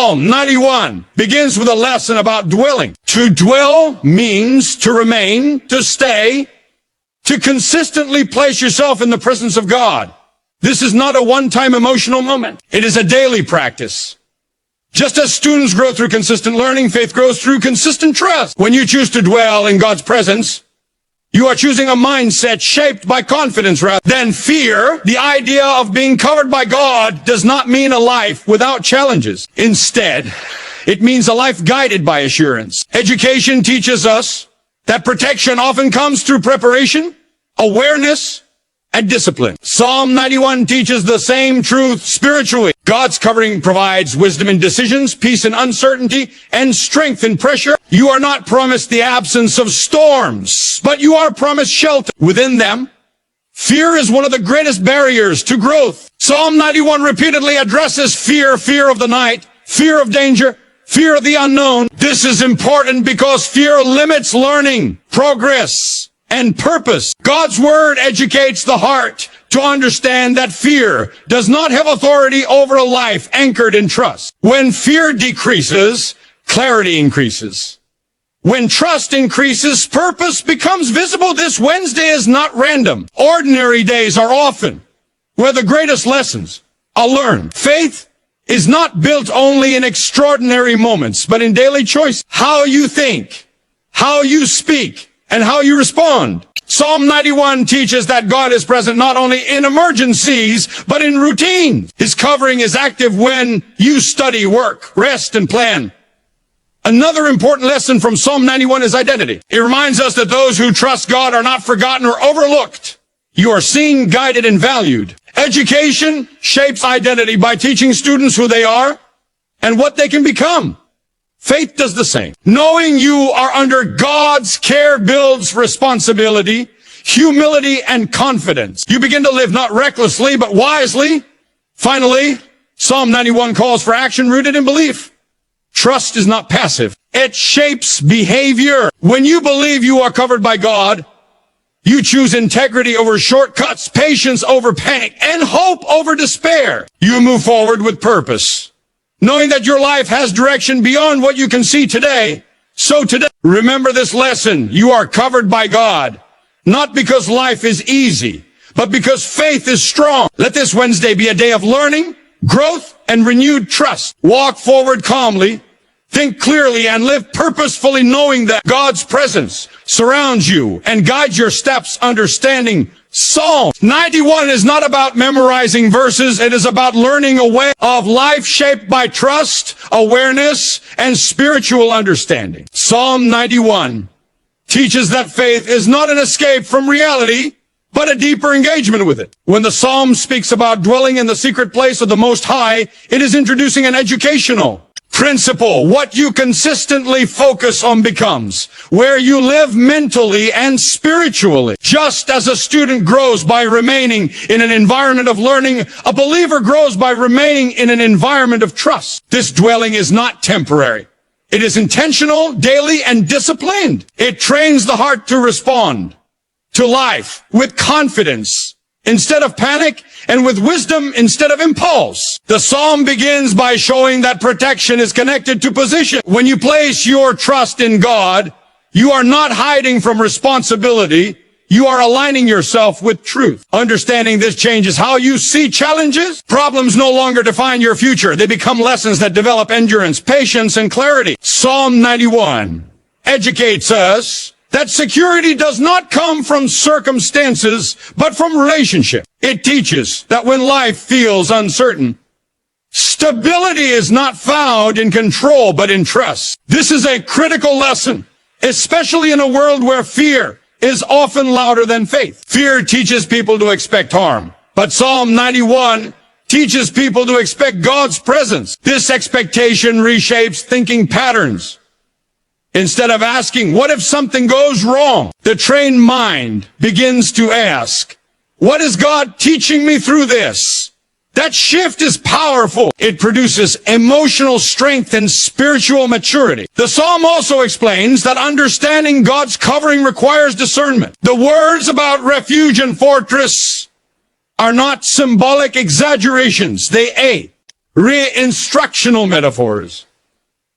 Psalm 91 begins with a lesson about dwelling. To dwell means to remain, to stay, to consistently place yourself in the presence of God. This is not a one-time emotional moment. It is a daily practice. Just as students grow through consistent learning, faith grows through consistent trust. When you choose to dwell in God's presence, you are choosing a mindset shaped by confidence rather than fear. The idea of being covered by God does not mean a life without challenges. Instead, it means a life guided by assurance. Education teaches us that protection often comes through preparation, awareness, and discipline. Psalm 91 teaches the same truth spiritually. God's covering provides wisdom in decisions, peace in uncertainty, and strength in pressure. You are not promised the absence of storms, but you are promised shelter within them. Fear is one of the greatest barriers to growth. Psalm 91 repeatedly addresses fear, fear of the night, fear of danger, fear of the unknown. This is important because fear limits learning, progress, and purpose. God's word educates the heart to understand that fear does not have authority over a life anchored in trust. When fear decreases, clarity increases. When trust increases, purpose becomes visible. This Wednesday is not random. Ordinary days are often where the greatest lessons are learned. Faith is not built only in extraordinary moments, but in daily choice. How you think, how you speak, and how you respond. Psalm 91 teaches that God is present not only in emergencies, but in routine. His covering is active when you study, work, rest, and plan. Another important lesson from Psalm 91 is identity. It reminds us that those who trust God are not forgotten or overlooked. You are seen, guided, and valued. Education shapes identity by teaching students who they are and what they can become. Faith does the same. Knowing you are under God's care builds responsibility, humility, and confidence. You begin to live not recklessly, but wisely. Finally, Psalm 91 calls for action rooted in belief. Trust is not passive. It shapes behavior. When you believe you are covered by God, you choose integrity over shortcuts, patience over panic, and hope over despair. You move forward with purpose, knowing that your life has direction beyond what you can see today. So today, remember this lesson. You are covered by God, not because life is easy, but because faith is strong. Let this Wednesday be a day of learning, growth, and renewed trust. Walk forward calmly, think clearly, and live purposefully, knowing that God's presence surrounds you and guides your steps. Understanding Psalm 91 is not about memorizing verses. It is about learning a way of life shaped by trust, awareness, and spiritual understanding. Psalm 91 teaches that faith is not an escape from reality, but a deeper engagement with it. When the Psalm speaks about dwelling in the secret place of the Most High, it is introducing an educational principle. What you consistently focus on becomes where you live mentally and spiritually. Just as a student grows by remaining in an environment of learning, a believer grows by remaining in an environment of trust. This dwelling is not temporary. It is intentional, daily, and disciplined. It trains the heart to respond to life with confidence instead of panic, and with wisdom instead of impulse. The psalm begins by showing that protection is connected to position. When you place your trust in God, you are not hiding from responsibility. You are aligning yourself with truth. Understanding this changes how you see challenges. Problems no longer define your future. They become lessons that develop endurance, patience, and clarity. Psalm 91 educates us that security does not come from circumstances, but from relationship. It teaches that when life feels uncertain, stability is not found in control, but in trust. This is a critical lesson, especially in a world where fear is often louder than faith. Fear teaches people to expect harm, but Psalm 91 teaches people to expect God's presence. This expectation reshapes thinking patterns. Instead of asking, what if something goes wrong? The trained mind begins to ask, what is God teaching me through this? That shift is powerful. It produces emotional strength and spiritual maturity. The psalm also explains that understanding God's covering requires discernment. The words about refuge and fortress are not symbolic exaggerations. They Instructional metaphors.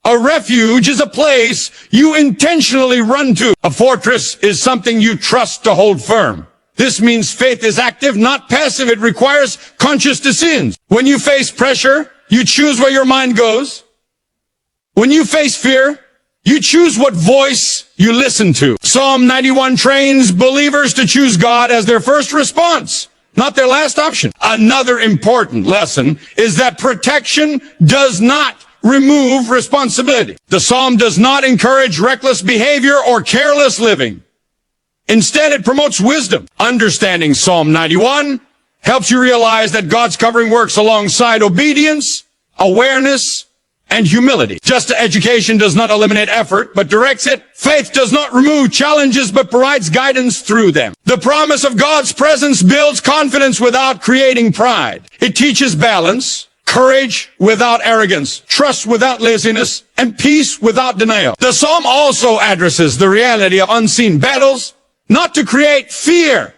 A refuge is a place you intentionally run to. A fortress is something you trust to hold firm. This means faith is active, not passive. It requires conscious decisions. When you face pressure, you choose where your mind goes. When you face fear, you choose what voice you listen to. Psalm 91 trains believers to choose God as their first response, not their last option. Another important lesson is that protection does not remove responsibility. The psalm does not encourage reckless behavior or careless living. Instead, it promotes wisdom. Understanding Psalm 91 helps you realize that God's covering works alongside obedience, awareness, and humility. Just education does not eliminate effort, but directs it. Faith does not remove challenges, but provides guidance through them. The promise of God's presence builds confidence without creating pride. It teaches balance, courage without arrogance, trust without laziness, and peace without denial. The psalm also addresses the reality of unseen battles, not to create fear,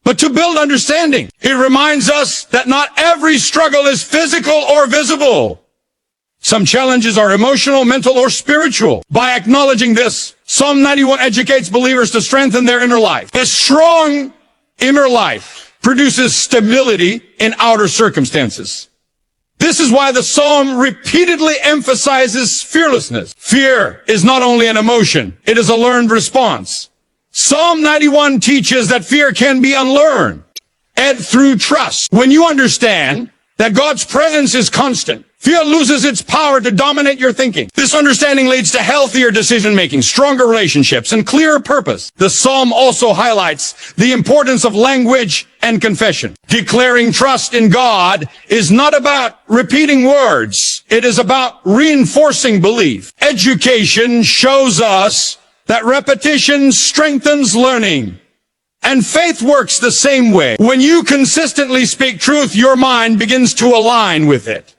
but to build understanding. It reminds us that not every struggle is physical or visible. Some challenges are emotional, mental, or spiritual. By acknowledging this, Psalm 91 educates believers to strengthen their inner life. A strong inner life produces stability in outer circumstances. This is why the psalm repeatedly emphasizes fearlessness. Fear is not only an emotion, it is a learned response. Psalm 91 teaches that fear can be unlearned and through trust. When you understand that God's presence is constant, fear loses its power to dominate your thinking. This understanding leads to healthier decision-making, stronger relationships, and clearer purpose. The psalm also highlights the importance of language and confession. Declaring trust in God is not about repeating words. It is about reinforcing belief. Education shows us that repetition strengthens learning. And faith works the same way. When you consistently speak truth, your mind begins to align with it.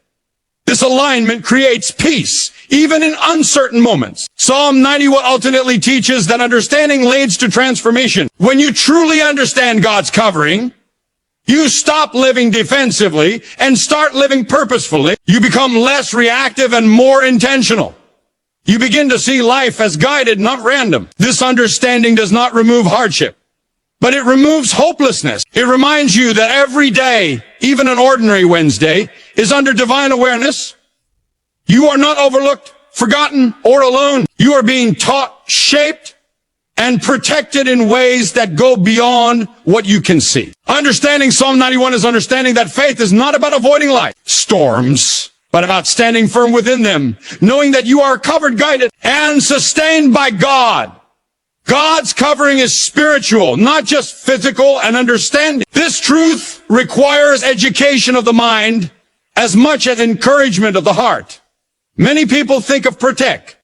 This alignment creates peace, even in uncertain moments. Psalm 91 ultimately teaches that understanding leads to transformation. When you truly understand God's covering, you stop living defensively and start living purposefully. You become less reactive and more intentional. You begin to see life as guided, not random. This understanding does not remove hardship, but it removes hopelessness. It reminds you that every day, even an ordinary Wednesday, is under divine awareness. You are not overlooked, forgotten, or alone. You are being taught, shaped, and protected in ways that go beyond what you can see. Understanding Psalm 91 is understanding that faith is not about avoiding life, storms, but about standing firm within them, knowing that you are covered, guided, and sustained by God. God's covering is spiritual, not just physical and understanding. This truth requires education of the mind as much as encouragement of the heart. Many people think of protection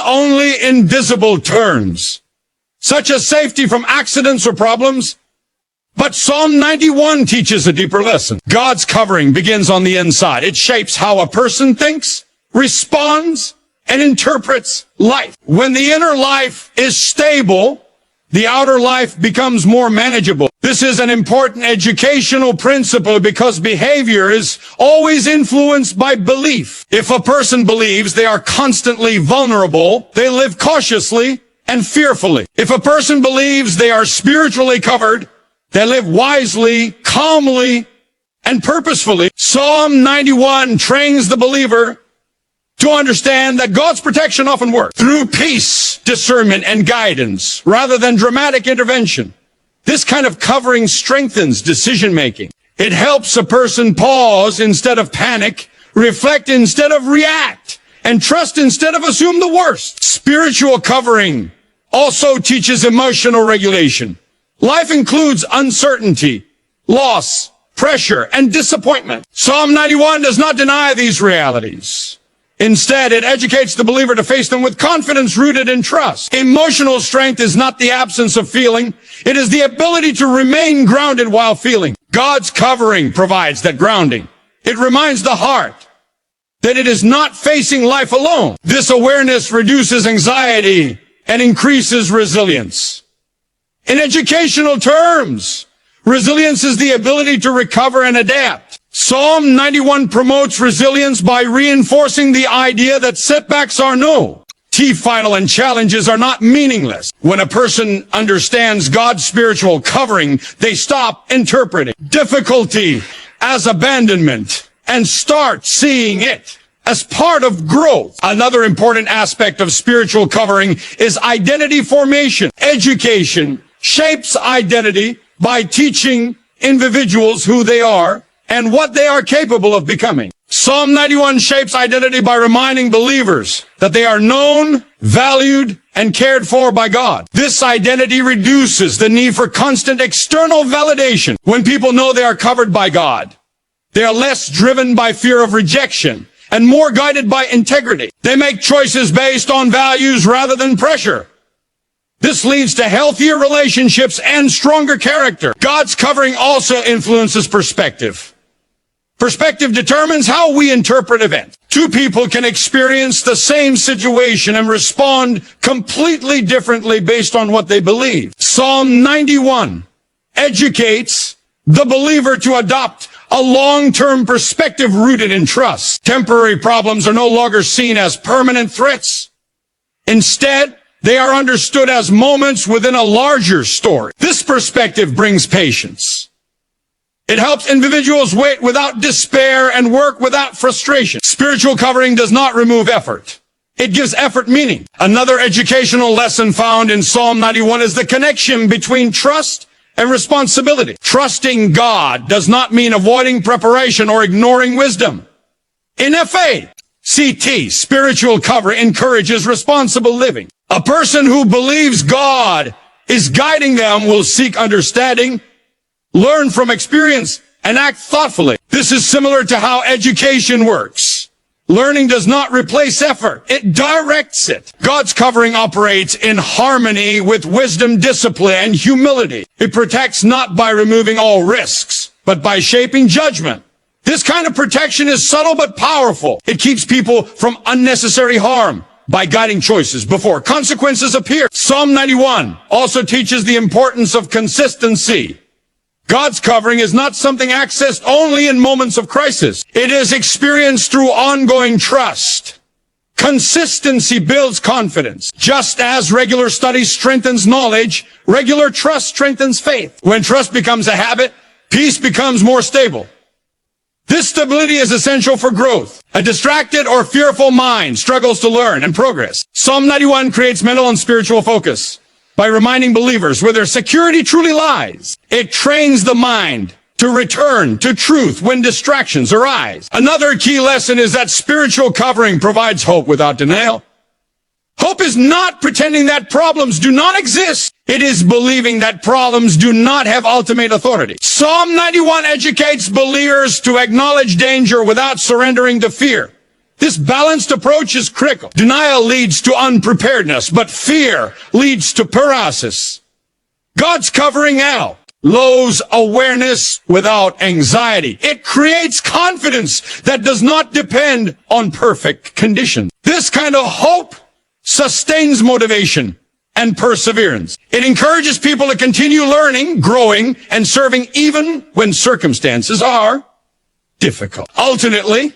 only in visible terms, such as safety from accidents or problems. But Psalm 91 teaches a deeper lesson. God's covering begins on the inside. It shapes how a person thinks, responds, and interprets life. When the inner life is stable, the outer life becomes more manageable. This is an important educational principle because behavior is always influenced by belief. If a person believes they are constantly vulnerable, they live cautiously and fearfully. If a person believes they are spiritually covered, they live wisely, calmly, and purposefully. Psalm 91 trains the believer to understand that God's protection often works through peace, discernment, and guidance, rather than dramatic intervention. This kind of covering strengthens decision-making. It helps a person pause instead of panic, reflect instead of react, and trust instead of assume the worst. Spiritual covering also teaches emotional regulation. Life includes uncertainty, loss, pressure, and disappointment. Psalm 91 does not deny these realities. Instead, it educates the believer to face them with confidence rooted in trust. Emotional strength is not the absence of feeling. It is the ability to remain grounded while feeling. God's covering provides that grounding. It reminds the heart that it is not facing life alone. This awareness reduces anxiety and increases resilience. In educational terms, resilience is the ability to recover and adapt. Psalm 91 promotes resilience by reinforcing the idea that setbacks are no final and challenges are not meaningless. When a person understands God's spiritual covering, they stop interpreting difficulty as abandonment and start seeing it as part of growth. Another important aspect of spiritual covering is identity formation. Education shapes identity by teaching individuals who they are and what they are capable of becoming. Psalm 91 shapes identity by reminding believers that they are known, valued, and cared for by God. This identity reduces the need for constant external validation. When people know they are covered by God, they are less driven by fear of rejection and more guided by integrity. They make choices based on values rather than pressure. This leads to healthier relationships and stronger character. God's covering also influences perspective. Perspective determines how we interpret events. Two people can experience the same situation and respond completely differently based on what they believe. Psalm 91 educates the believer to adopt a long-term perspective rooted in trust. Temporary problems are no longer seen as permanent threats. Instead, they are understood as moments within a larger story. This perspective brings patience. It helps individuals wait without despair and work without frustration. Spiritual covering does not remove effort. It gives effort meaning. Another educational lesson found in Psalm 91 is the connection between trust and responsibility. Trusting God does not mean avoiding preparation or ignoring wisdom. In FACT, spiritual cover encourages responsible living. A person who believes God is guiding them will seek understanding, learn from experience, and act thoughtfully. This is similar to how education works. Learning does not replace effort. It directs it. God's covering operates in harmony with wisdom, discipline, and humility. It protects not by removing all risks, but by shaping judgment. This kind of protection is subtle but powerful. It keeps people from unnecessary harm by guiding choices before consequences appear. Psalm 91 also teaches the importance of consistency. God's covering is not something accessed only in moments of crisis. It is experienced through ongoing trust. Consistency builds confidence. Just as regular study strengthens knowledge, regular trust strengthens faith. When trust becomes a habit, peace becomes more stable. This stability is essential for growth. A distracted or fearful mind struggles to learn and progress. Psalm 91 creates mental and spiritual focus by reminding believers where their security truly lies. It trains the mind to return to truth when distractions arise. Another key lesson is that spiritual covering provides hope without denial. Hope is not pretending that problems do not exist. It is believing that problems do not have ultimate authority. Psalm 91 educates believers to acknowledge danger without surrendering to fear. This balanced approach is critical. Denial leads to unpreparedness, but fear leads to paralysis. God's covering out allows awareness without anxiety. It creates confidence that does not depend on perfect conditions. This kind of hope sustains motivation and perseverance. It encourages people to continue learning, growing, and serving even when circumstances are difficult. Ultimately,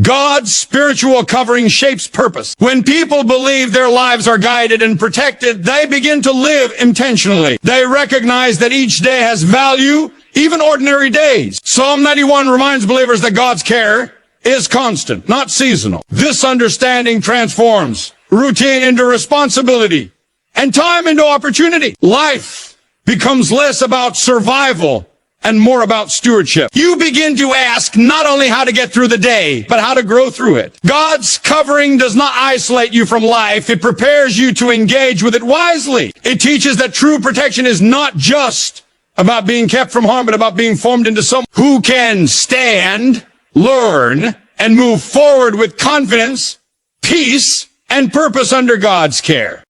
God's spiritual covering shapes purpose. When people believe their lives are guided and protected, they begin to live intentionally. They recognize that each day has value, even ordinary days. Psalm 91 reminds believers that God's care is constant, not seasonal. This understanding transforms routine into responsibility and time into opportunity. Life becomes less about survival and more about stewardship. You begin to ask not only how to get through the day, but how to grow through it. God's covering does not isolate you from life. It prepares you to engage with it wisely. It teaches that true protection is not just about being kept from harm, but about being formed into someone who can stand, learn, and move forward with confidence, peace, and purpose under God's care.